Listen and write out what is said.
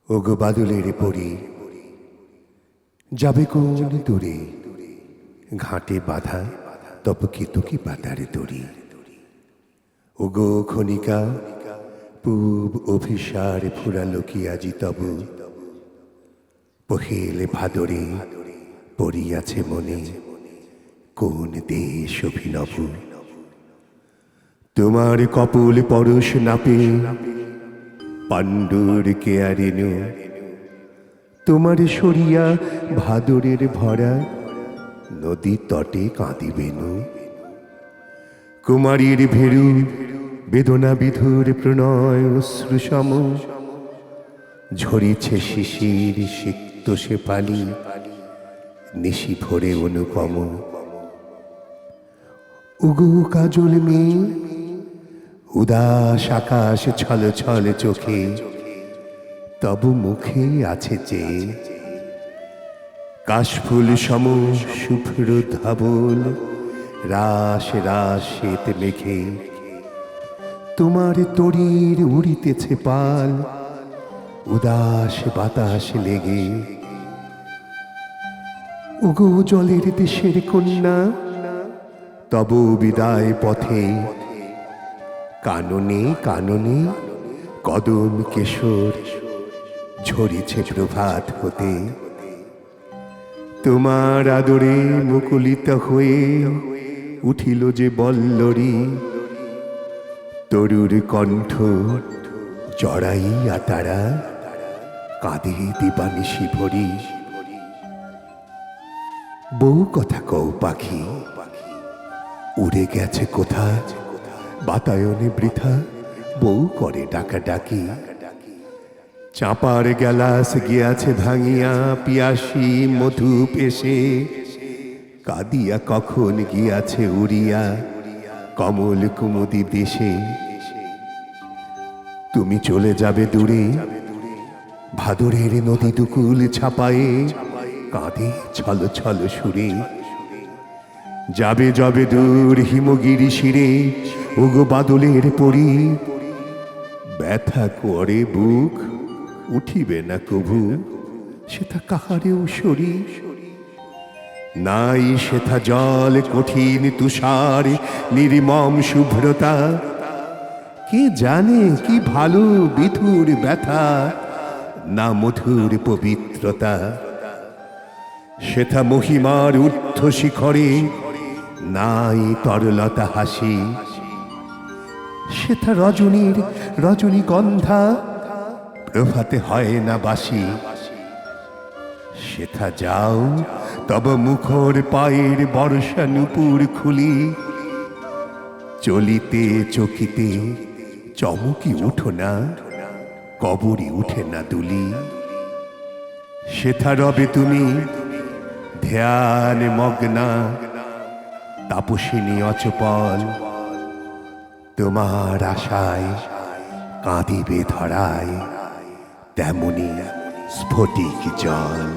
ওগো বাদলের পরি যাবে কোন দূরে, ঘাটে বাঁধা তব কেতকী পাতার দড়ি। ওগো খনিকা পূব অভিসার ফুরালো কি আজি তব, পহেল ভাদরে পড়িয়াছে মনে কোন দেশ অভিনব। তোমার কপল পরশ নাপে পাণ্ডুর কেয়ারেনু, তোমার সরিয়া ভাদরের ভরা নদী তটে কাঁদিবেনু। কুমারীর ভেরু বেদনা বিধুর প্রণয় অশ্রুসম, ঝরিছে শিশির সিক্ত সে পালি নিশি ভরে অনুপম। উগু কাজল মেয়ে উদাস আকাশ ছল ছল চোখে তব মুখে আছে চেয়ে, কাশফুল সম শুভ্র ধবল রাস রাস শ্বেত মেঘে, তোমার তরীর উড়িতেছে পাল উদাস বাতাস লেগে। ওগো জলের দেশের কন্যা তব বিদায় পথে, কাননে কাননে কদম কেশর ঝরিছে প্রভাত হতে। তোমার আদরে মুকুলিত হয়ে উঠিল যে বল্লরী, তরুর কণ্ঠ জড়াইয়া তারা কাঁদে দিবানিশি ভরি। বউ কথা কও পাখি উড়ে গেছে কোথা, বাতায়নে বৃথা বউ করে ডাকাডাকি। চাঁপার গ্যালাস গিয়াছে ভাঙিয়া পিয়াসী মধু পেশে, কাঁদিয়া কখন গিয়াছে উড়িয়া কমল কুমুদি দেশে। তুমি চলে যাবে দূরে ভাদরের নদী দুকুল ছাপায়ে কাঁদে ছল ছল সুরে। যাবে যাবে দূর হিমগিরি শিরে ওগো বাদলের পরি, ব্যথা করে বুক উঠিবে না কভু সেথা কাহারেও সরি। নাই সেথা জল কঠিন তুষার নির্মম শুভ্রতা, কে জানে কি ভালো বিধুর ব্যথা না মধুর পবিত্রতা। সেথা মহিমার ঊর্ধ্ব শিখরে নাই তরলতা হাসি, সেথা রজনীর রজনীগন্ধা প্রভাতে হয় না বাসি। সেথা যাও তব মুখর পায়ের বর্ষা নুপুর খুলি, চলিতে চকিতে চমকি উঠো না কবরই উঠে না দুলি। সেথা রবে তুমি ধ্যান মগ্না তাপসিনী অচপল, তোমার আশায় কাঁদিবে ধরায় তেমনি স্ফটিক জল।